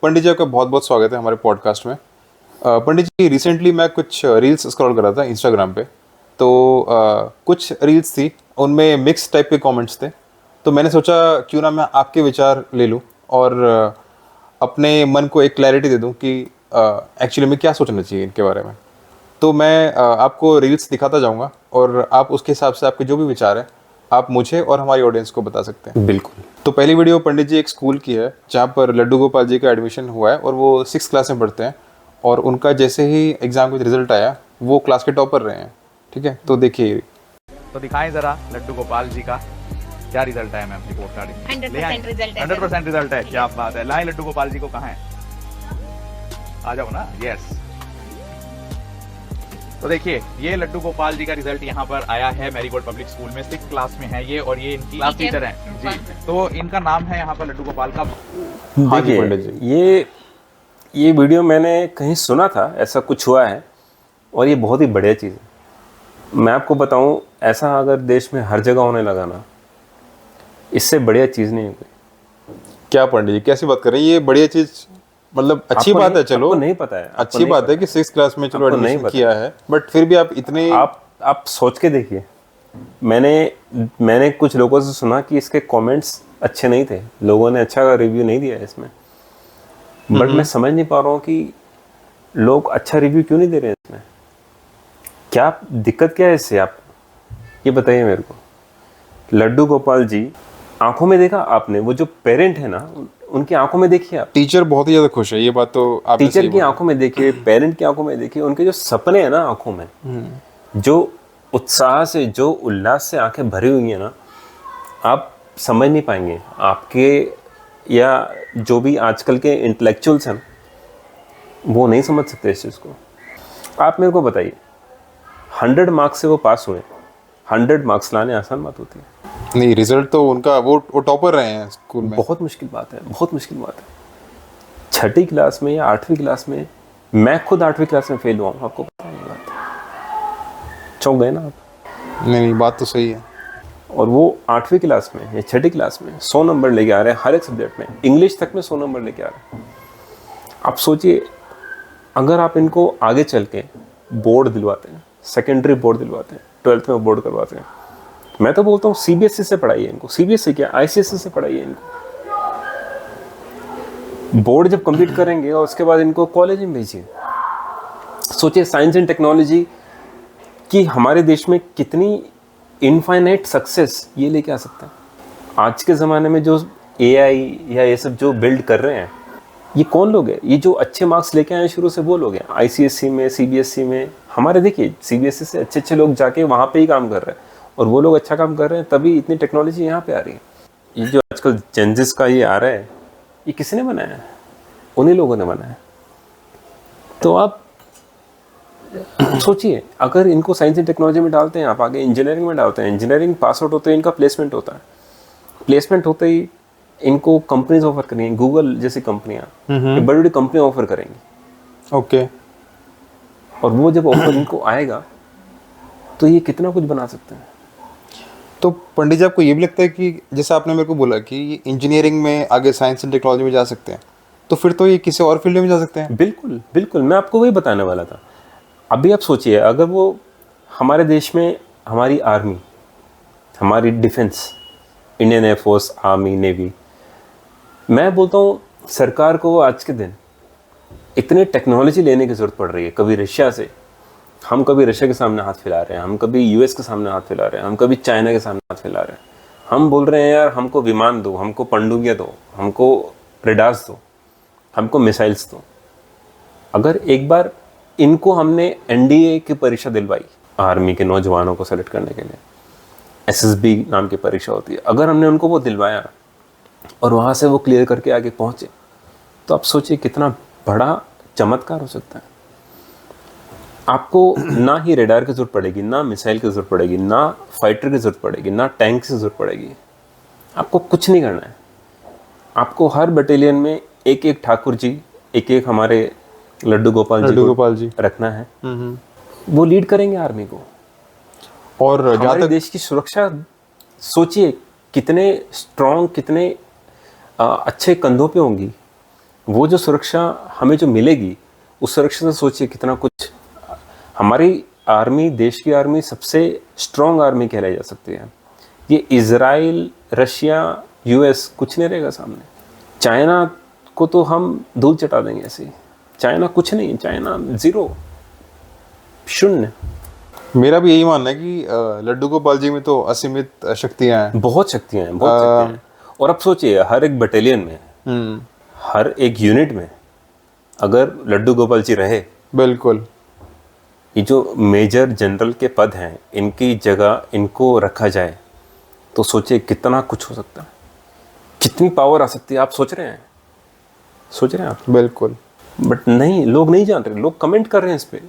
पंडित जी आपका बहुत बहुत स्वागत है हमारे पॉडकास्ट में। पंडित जी, रिसेंटली मैं कुछ रील्स स्क्रॉल कर रहा था इंस्टाग्राम पे। तो कुछ रील्स थी, उनमें मिक्स टाइप के कमेंट्स थे। तो मैंने सोचा क्यों ना मैं आपके विचार ले लूँ और अपने मन को एक क्लैरिटी दे दूँ कि एक्चुअली में क्या सोचना चाहिए इनके बारे में। तो मैं आपको रील्स दिखाता जाऊँगा और आप उसके हिसाब से आपके जो भी विचार हैं आप मुझे और हमारी ऑडियंस को बता सकते हैं। बिल्कुल। तो पहली वीडियो पंडित जी एक स्कूल की है जहाँ पर लड्डू गोपाल जी का एडमिशन हुआ है और वो 6th क्लास में पढ़ते हैं। और उनका जैसे ही एग्जाम का रिजल्ट आया वो क्लास के टॉपर रहे हैं। ठीक है, तो देखिए। तो दिखाएं जरा लड्डू गोपाल जी का क्या रिजल्ट है। मैम रिपोर्ट कार्ड 100% रिजल्ट है। 100% रिजल्ट है। क्या बात है। लाएं लड्डू गोपाल जी को। कहाँ है? आ जाओ ना। यस। तो देखिए ये लड्डू गोपाल जी का रिजल्ट यहाँ पर आया है। मैरीगोल्ड पब्लिक स्कूल में 6th क्लास में है ये, और ये इनकी क्लास टीचर हैं जी। तो इनका नाम है यहाँ पर लड्डू गोपाल का। हाँ जी पंडित जी। ये वीडियो मैंने कहीं सुना था, ऐसा कुछ हुआ है और ये बहुत ही बढ़िया चीज़ है। मैं आपको बताऊं, ऐसा अगर देश में हर जगह होने लगा ना, इससे बढ़िया चीज़ नहीं है कोई। क्या पंडित जी कैसी बात कर रहे हैं? ये बढ़िया चीज मतलब अच्छी बात है। चलो आपको नहीं पता है, अच्छी बात है कि 6th क्लास में चलो एडमिशन किया है, बट फिर भी आप इतने आप सोच के देखिए। मैंने कुछ लोगों से सुना कि इसके कमेंट्स अच्छे नहीं थे, लोगों ने अच्छा रिव्यू नहीं दिया इसमें। बट मैं समझ नहीं पा रहा हूँ कि लोग अच्छा रिव्यू क्यों नहीं दे रहे हैं इसमें। क्या दिक्कत क्या है इससे, आप ये बताइए मेरे को। लड्डू गोपाल जी आंखों में देखा आपने, वो जो पेरेंट है ना उनकी आंखों में देखिए आप। टीचर बहुत ही ज्यादा खुश है, ये बात तो आप टीचर की आंखों में देखिए, पेरेंट की आंखों में देखिए, उनके जो सपने हैं ना आंखों में, जो उत्साह से, जो उल्लास से आंखें भरी हुई हैं ना, आप समझ नहीं पाएंगे। आपके या जो भी आजकल के इंटेलेक्चुअल्स हैं वो नहीं समझ सकते इस चीज़ को। आप मेरे को बताइए, 100 मार्क्स से वो पास हुए। 100 मार्क्स लाने आसान बात होती है? नहीं, रिजल्ट तो उनका वो टॉपर रहे हैं स्कूल में। बहुत मुश्किल बात है, बहुत मुश्किल बात है। 6ठी क्लास में या 8वीं क्लास में, मैं खुद 8वीं क्लास में फेल हुआ हूँ, आपको पता है ये बात। चौंक गए ना आप? नहीं, बात तो सही है। और वो 8वीं क्लास में या 6ठी क्लास में 100 नंबर लेके आ रहे हैं हर एक सब्जेक्ट में। इंग्लिश तक में 100 नंबर लेके आ रहे हैं। आप सोचिए, अगर आप इनको आगे चल के बोर्ड दिलवाते हैं, सेकेंडरी बोर्ड दिलवाते हैं, 12th में बोर्ड करवाते हैं, मैं तो बोलता हूँ CBSE से पढ़ाइए इनको। CBSE क्या, ICSE से पढ़ाइए इनको। बोर्ड जब कंप्लीट करेंगे और उसके बाद इनको कॉलेज में भेजिए। सोचिए, साइंस एंड टेक्नोलॉजी की हमारे देश में कितनी इनफाइनाइट सक्सेस ये लेके आ सकता है। आज के ज़माने में जो AI या ये सब जो बिल्ड कर रहे हैं, ये कौन लोग हैं? ये जो अच्छे मार्क्स लेके आए शुरू से वो लोग हैं। ICSE में, CBSE में, हमारे देखिए CBSE से अच्छे लोग जाके वहाँ पे ही काम कर रहे हैं, और वो लोग अच्छा काम कर रहे हैं, तभी इतनी टेक्नोलॉजी यहाँ पे आ रही है। ये जो आजकल जेनजिस का ये आ रहा है, ये किसने बनाया है? उन्हीं लोगों ने बनाया है। तो आप सोचिए, अगर इनको साइंस एंड टेक्नोलॉजी में डालते हैं, आप आगे इंजीनियरिंग में डालते हैं, इंजीनियरिंग पास आउट होते ही इनका प्लेसमेंट होता है। प्लेसमेंट होते ही इनको कंपनीज ऑफर करेंगी, गूगल जैसी कंपनियां, बड़ी बड़ी कंपनियां ऑफर करेंगी। ओके। और वो जब ऑफर इनको आएगा तो ये कितना कुछ बना सकते हैं। तो पंडित जी, आपको ये भी लगता है कि जैसे आपने मेरे को बोला कि ये इंजीनियरिंग में आगे साइंस एंड टेक्नोलॉजी में जा सकते हैं, तो फिर तो ये किसी और फील्ड में जा सकते हैं? बिल्कुल बिल्कुल, मैं आपको वही बताने वाला था। अभी आप सोचिए, अगर वो हमारे देश में हमारी आर्मी, हमारी defence, Indian air force, army, navy, मैं बोलता हूँ सरकार को आज के दिन इतनी टेक्नोलॉजी लेने की ज़रूरत पड़ रही है। कभी रशिया से, हम कभी रशिया के सामने हाथ फैला रहे हैं, हम कभी US के सामने हाथ फैला रहे हैं, हम कभी चाइना के सामने हाथ फैला रहे हैं। हम बोल रहे हैं यार हमको विमान दो, हमको पनडुब्बियाँ दो, हमको रेडार्स दो, हमको मिसाइल्स दो। अगर एक बार इनको हमने NDA की परीक्षा दिलवाई, आर्मी के नौजवानों को सेलेक्ट करने के लिए SSB नाम की परीक्षा होती है, अगर हमने उनको वो दिलवाया और वहाँ से वो क्लियर करके आगे पहुँचे, तो आप सोचिए कितना बड़ा चमत्कार हो सकता है। आपको ना ही रेडार की जरूरत पड़ेगी, ना मिसाइल की जरूरत पड़ेगी, ना फाइटर की जरूरत पड़ेगी, ना टैंक की जरूरत पड़ेगी। आपको कुछ नहीं करना है। आपको हर बटालियन में एक एक ठाकुर जी, एक एक हमारे लड्डू गोपाल जी रखना है। वो लीड करेंगे आर्मी को। और हमारे देश की सुरक्षा सोचिए कितने स्ट्रॉन्ग, कितने अच्छे कंधों पे होंगी। वो जो सुरक्षा हमें जो मिलेगी, उस सुरक्षा से सोचिए कितना कुछ। हमारी आर्मी, देश की आर्मी सबसे स्ट्रॉन्ग आर्मी कहलाई जा सकती है। ये इजराइल, रशिया, यूएस कुछ नहीं रहेगा सामने। चाइना को तो हम धूल चटा देंगे ऐसे ही। चाइना कुछ नहीं, चाइना जीरो, शून्य। मेरा भी यही मानना है कि लड्डू गोपाल जी में तो असीमित शक्तियां हैं। बहुत शक्तियां हैं, बहुत शक्तियां हैं। और अब सोचिए, हर एक बटालियन में, हर एक यूनिट में अगर लड्डू गोपाल जी रहे, बिल्कुल, ये जो मेजर जनरल के पद हैं, इनकी जगह इनको रखा जाए तो सोचिए कितना कुछ हो सकता है, कितनी पावर आ सकती है। आप सोच रहे हैं आप? बिल्कुल। बट नहीं, लोग नहीं जान रहे, लोग कमेंट कर रहे हैं इस पे।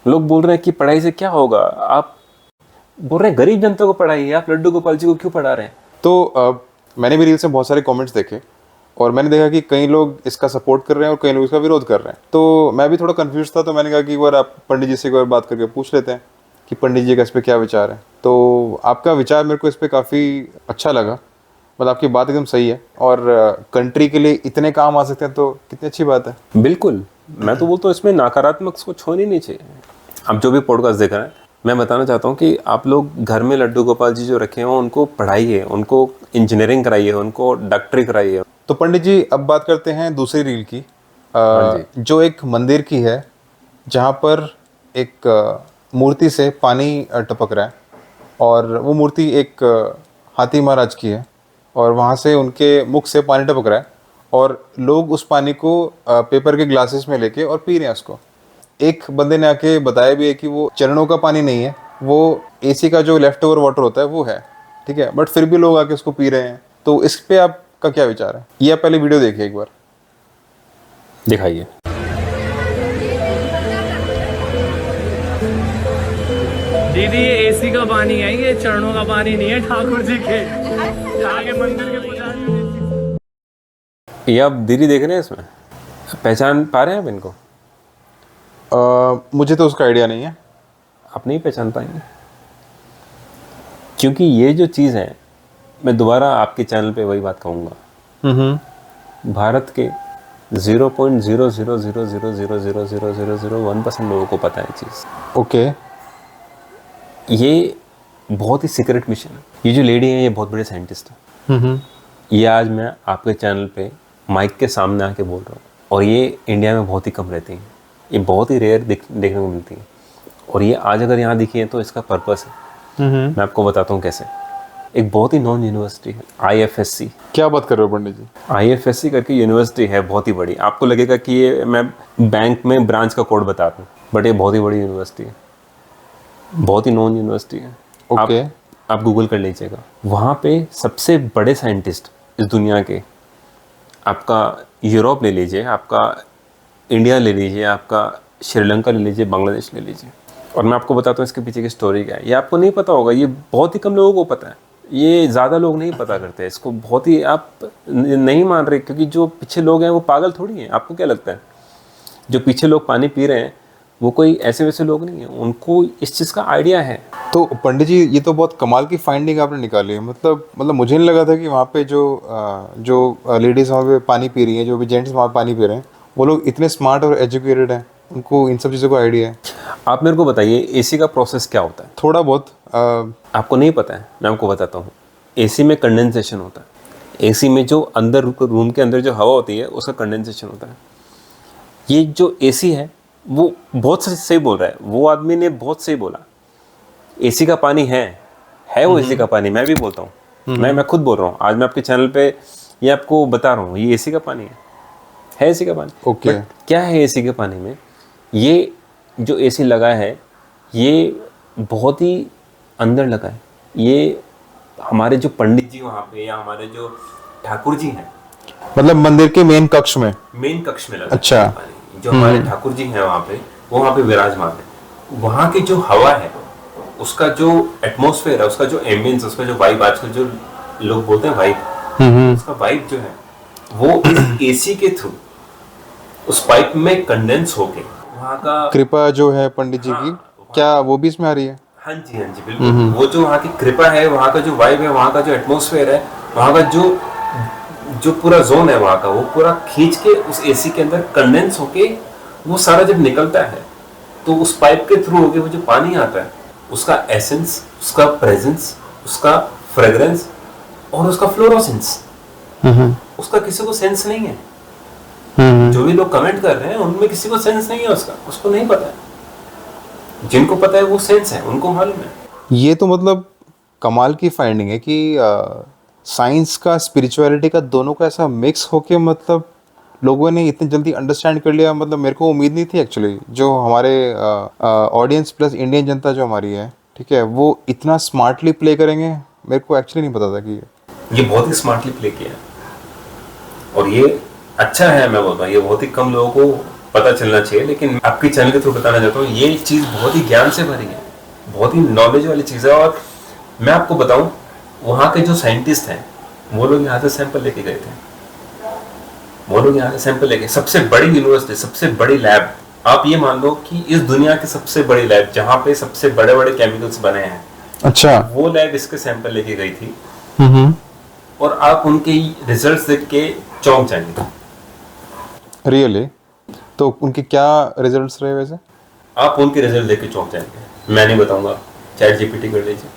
लोग बोल रहे हैं कि पढ़ाई से क्या होगा। आप बोल रहे हैं गरीब जनता को पढ़ाइए, आप लड्डू गोपाल जी को क्यों पढ़ा रहे हैं? तो मैंने भी रील्स में बहुत सारे कमेंट्स देखे और मैंने देखा कि कई लोग इसका सपोर्ट कर रहे हैं और कई लोग इसका विरोध कर रहे हैं। तो मैं भी थोड़ा कंफ्यूज था, तो मैंने कहा कि एक बार आप पंडित जी से एक बार बात करके पूछ लेते हैं कि पंडित जी का इस पर क्या विचार है। तो आपका विचार मेरे को इस पर काफ़ी अच्छा लगा, मतलब आपकी बात एकदम सही है और कंट्री के लिए इतने काम आ सकते हैं तो कितनी अच्छी बात है। बिल्कुल, मैं तो बोलता हूँ इसमें नकारात्मक सोच होनी नहीं चाहिए। आप जो भी पॉडकास्ट देख रहे हैं, मैं बताना चाहता हूँ कि आप लोग घर में लड्डू गोपाल जी जो रखे हैं उनको पढ़ाइए, उनको इंजीनियरिंग कराइए, उनको डॉक्टरी कराइए। तो पंडित जी अब बात करते हैं दूसरी रील की, जो एक मंदिर की है जहाँ पर एक मूर्ति से पानी टपक रहा है और वो मूर्ति एक हाथी महाराज की है और वहाँ से उनके मुख से पानी टपक रहा है और लोग उस पानी को पेपर के ग्लासेस में लेके और पी रहे हैं उसको। एक बंदे ने आके बताया भी है कि वो चरणों का पानी नहीं है, वो एसी का जो लेफ्ट ओवर वाटर होता है वो है, ठीक है, बट फिर भी लोग आके उसको पी रहे हैं। तो इस पे आपका क्या विचार है? ये आप पहले वीडियो देखिए एक बार, दिखाइए। दीदी ये एसी का पानी है, ये चरणों का पानी नहीं है ठाकुर जी के, आगे मंदिर के पुजारी। ये आप दीदी देख रहे हैं, इसमें पहचान पा रहे हैं आप इनको? मुझे तो उसका आइडिया नहीं है। आप नहीं पहचान पाएंगे, क्योंकि ये जो चीज़ है, मैं दोबारा आपके चैनल पे वही बात कहूँगा, भारत के 0.00000000001% लोगों को पता है चीज़। ओके। ये बहुत ही सीक्रेट मिशन है। ये जो लेडी है, ये बहुत बड़े साइंटिस्ट है। ये आज मैं आपके चैनल पे माइक के सामने आके बोल रहा हूँ, और ये इंडिया में बहुत ही कम रहती हैं, ये बहुत ही रेयर देखने को मिलती हैं। और ये आज अगर यहाँ दिखी है तो इसका पर्पस है, मैं आपको बताता हूँ कैसे। एक बहुत ही नॉन यूनिवर्सिटी है, IFSC। क्या बात कर रहे हो पंडित जी? IFSC करके यूनिवर्सिटी है, बहुत ही बड़ी। आपको लगेगा कि ये मैं बैंक में ब्रांच का कोड बता रहा हूँ, बट ये बहुत ही बड़ी यूनिवर्सिटी है, बहुत ही नॉन यूनिवर्सिटी है। ओके। आप गूगल कर लीजिएगा। वहाँ पे सबसे बड़े साइंटिस्ट इस दुनिया के, आपका यूरोप ले लीजिए, आपका इंडिया ले लीजिए, आपका श्रीलंका ले लीजिए, बांग्लादेश ले लीजिए। और मैं आपको बताता हूँ इसके पीछे की स्टोरी क्या है। ये आपको नहीं पता होगा, ये बहुत ही कम लोगों को पता है, ये ज़्यादा लोग नहीं पता करते इसको। बहुत ही आप नहीं मान रहे, क्योंकि जो पीछे लोग हैं वो पागल थोड़ी हैं। आपको क्या लगता है जो पीछे लोग पानी पी रहे हैं वो कोई ऐसे वैसे लोग नहीं हैं, उनको इस चीज़ का आइडिया है। तो पंडित जी, ये तो बहुत कमाल की फाइंडिंग आपने निकाली है। मतलब मुझे नहीं लगा था कि वहाँ पे जो लेडीज़ वहाँ पे पानी पी रही हैं, जो भी जेंट्स वहाँ पे पानी पी रहे हैं, वो लोग इतने स्मार्ट और एजुकेटेड हैं, उनको इन सब चीज़ों का आइडिया है। आप मेरे को बताइए एसी का प्रोसेस क्या होता है? थोड़ा बहुत आपको नहीं पता है, मैं आपको बताता हूँ। एसी में कंडेंसेशन होता है। एसी में जो अंदर रूम के अंदर जो हवा होती है उसका कंडेंसेशन होता है। ये जो एसी है वो बहुत सही बोल रहा है, वो आदमी ने बहुत सही बोला। एसी का पानी है वो एसी का पानी, मैं भी बोलता हूँ, मैं खुद बोल रहा हूँ। आज मैं आपके चैनल पे ये आपको बता रहा हूँ, ये एसी का पानी है एसी का पानी। ओके। क्या है एसी के पानी में? ये जो एसी लगा है ये बहुत ही अंदर लगा है। ये हमारे जो पंडित जी वहाँ पे, या हमारे जो ठाकुर जी हैं, मतलब मंदिर के मेन कक्ष में लगा। अच्छा। पानी जो हमारे ठाकुर जी हैं वहाँ पे, वो वहाँ पे विराजमान है। वहाँ की जो हवा है, उसका जो एटमॉस्फेयर है, उसका जो एम्बियंस, उसका जो वाइब, आजकल जो लोग बोलते हैं वाइब, उसका वाइब जो है वो एसी के थ्रू उस पाइप में कंडेंस होके वहाँ का कृपा जो है पंडित जी की, क्या वो भी इसमें आ रही है? हाँ जी बिल्कुल। वो जो वहाँ की कृपा है, वहाँ का जो वाइब है, वहाँ का जो एटमॉस्फेयर है, वहाँ का जो जो पूरा जोन है वहाँ का वो पूरा खींच के उस एसी के अंदर कंडेंस होके वो सारा जब निकलता है तो उस पाइप के थ्रू होके वो जो पानी आता है उसका एसेंस, उसका प्रेजेंस, उसका फ्रेग्रेंस और उसका फ्लोरोसेंस, उसका किसी को सेंस नहीं है। जो भी लोग कमेंट कर रहे हैं उनमें किसी को सेंस नहीं है, उसको नहीं पता है। जिनको पता है वो सेंस है, उनको मालूम है। ये तो मतलब कमाल की फाइंडिंग है कि साइंस का स्पिरिचुअलिटी का दोनों का ऐसा मिक्स होके मतलब लोगों ने इतनी जल्दी अंडरस्टैंड कर लिया। मतलब मेरे को उम्मीद नहीं थी एक्चुअली, जो हमारे ऑडियंस प्लस इंडियन जनता जो हमारी है, ठीक है, वो इतना स्मार्टली प्ले करेंगे, मेरे को एक्चुअली नहीं पता था कि ये बहुत ही स्मार्टली प्ले किया है और ये अच्छा है। मैं बोलता हूँ ये बहुत ही कम लोगों को पता चलना चाहिए, लेकिन आपके चैनल के थ्रू बताना चाहता हूँ ये चीज़ बहुत ही ज्ञान से भरी है, बहुत ही नॉलेज वाली चीज़ है। और मैं आपको बताऊं वहाँ के जो साइंटिस्ट हैं वो लोग यहाँ से सैंपल लेके गए थे, वो लोग यहाँ से सैंपल लेके, सबसे बड़ी यूनिवर्सिटी, सबसे बड़ी लैब, आप ये मान लो कि इस दुनिया की सबसे बड़ी लैब जहाँ पे सबसे बड़े बड़े केमिकल्स बने हैं, अच्छा, वो लैब इसके सैंपल लेके गई थी। और आप उनके रिजल्ट्स देख के चौंक जाएंगे। रियली? तो उनके क्या रिजल्ट्स रहे वैसे? आप उनके रिजल्ट देख के चौंक जाएंगे। मैं नहीं बताऊंगा, चैट जीपीटी कर लीजिए,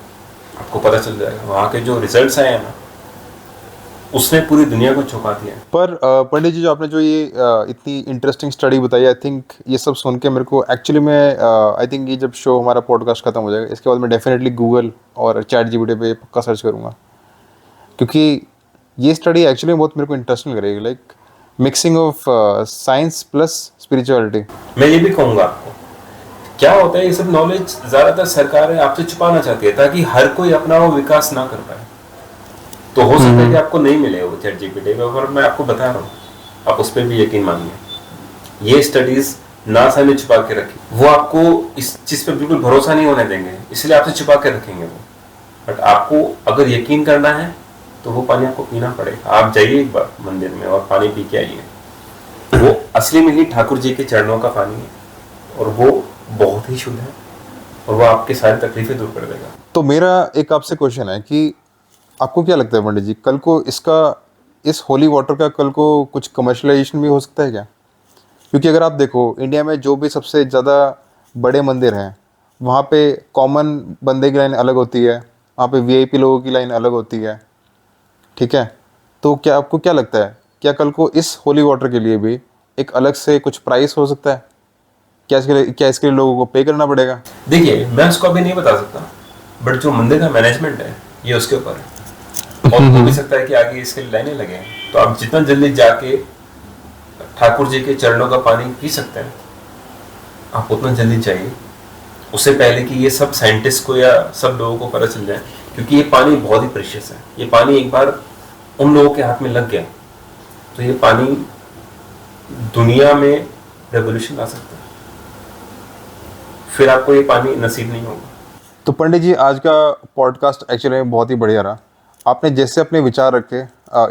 आपको पता चल जाएगा। वहाँ के जो रिजल्ट्स आए हैं ना, उसने पूरी दुनिया को चौंका दिया है। पर पंडित जी, जो आपने जो ये इतनी इंटरेस्टिंग स्टडी बताई, आई थिंक ये सब सुन के मेरे को एक्चुअली मैं आई थिंक ये जब शो हमारा पॉडकास्ट खत्म हो जाएगा इसके बाद मैं डेफिनेटली गूगल और चैट जीपीटी पे पक्का सर्च करूँगा, क्योंकि ये स्टडी एक्चुअली बहुत मेरे को इंटरेस्टिंग लगेगी, like mixing of science plus spirituality. मैं ये भी कहूँगा आपको, क्या होता है ये सब नॉलेज ज़्यादातर सरकारें आपसे छुपाना चाहती है ताकि हर कोई अपना वो विकास ना कर पाए। तो हो सकता है कि आपको नहीं मिले वो चैट जीपीटी पे, और मैं आपको बता रहा हूँ आप उस पर भी यकीन मानिए। ये स्टडीज नासा ने छुपा के रखी, वो आपको इस चीज़ पे बिल्कुल भरोसा नहीं होने देंगे, इसलिए आपसे छुपा के रखेंगे वो। बट आपको अगर यकीन करना है तो वो पानी आपको पीना पड़ेगा। आप जाइए एक बार मंदिर में और पानी पी के आइए। वो असली में ही ठाकुर जी के चरणों का पानी है और वो बहुत ही शुद्ध है और वो आपकी सारी तकलीफें दूर कर देगा। तो मेरा एक आपसे क्वेश्चन है कि आपको क्या लगता है पंडित जी, कल को इसका, इस होली वाटर का कल को कुछ कमर्शलाइजेशन भी हो सकता है क्या? क्योंकि अगर आप देखो इंडिया में जो भी सबसे ज़्यादा बड़े मंदिर हैं वहाँ पे कॉमन बंदे की लाइन अलग होती है, वहाँ पे वीआईपी लोगों की लाइन अलग होती है, ठीक है? तो क्या आपको क्या लगता है, क्या कल को इस होली वाटर के लिए भी एक अलग से कुछ प्राइस हो सकता है? क्या इसके लिए लोगों को पे करना पड़ेगा? देखिए मैं उसको अभी नहीं बता सकता, बट जो मंदिर का मैनेजमेंट है ये उसके ऊपर है। और हो भी सकता है कि आगे इसके लिए लाइनें लगे, तो आप जितना जल्दी जाके ठाकुर जी के चरणों का पानी पी सकते हैं आप उतना जल्दी जाइए, उससे पहले कि ये सब साइंटिस्ट को या सब लोगों को पता चल जाए। क्योंकि ये पानी बहुत ही प्रेशियस है। ये पानी एक बार उन लोगों के हाथ में लग गया तो ये पानी दुनिया में रेवोल्यूशन ला सकता है, फिर आपको ये पानी नसीब नहीं होगा। तो पंडित जी, आज का पॉडकास्ट एक्चुअली में बहुत ही बढ़िया रहा। आपने जैसे अपने विचार रखे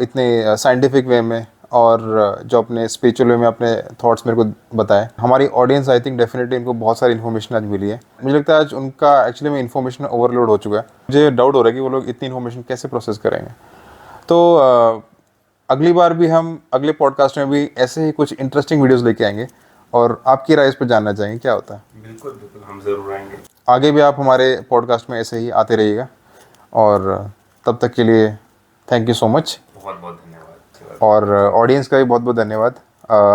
इतने साइंटिफिक वे में, और जो अपने स्पिरिचुअल वे में अपने थॉट्स मेरे को बताए, हमारी ऑडियंस आई थिंक डेफिनेटली इनको बहुत सारी इन्फॉर्मेशन आज मिली है। मुझे लगता है आज उनका एक्चुअली में इन्फॉर्मेशन ओवरलोड हो चुका है। मुझे डाउट हो रहा है कि वो लोग इतनी इन्फॉर्मेशन कैसे प्रोसेस करेंगे। तो अगली बार भी हम अगले पॉडकास्ट में भी ऐसे ही कुछ इंटरेस्टिंग वीडियोज़ लेके आएंगे और आपकी राय इस पर जानना चाहेंगे क्या होता है। बिल्कुल बिल्कुल, हम जरूर आएंगे। आगे भी आप हमारे पॉडकास्ट में ऐसे ही आते रहिएगा, और तब तक के लिए थैंक यू सो मच। बहुत बहुत धन्यवाद। और ऑडियंस का भी बहुत बहुत धन्यवाद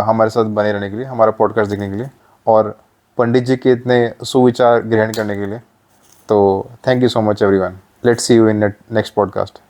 हमारे साथ बने रहने के लिए, हमारा पॉडकास्ट देखने के लिए, और पंडित जी के इतने सुविचार ग्रहण करने के लिए। तो thank you so much everyone. Let's see you in next podcast.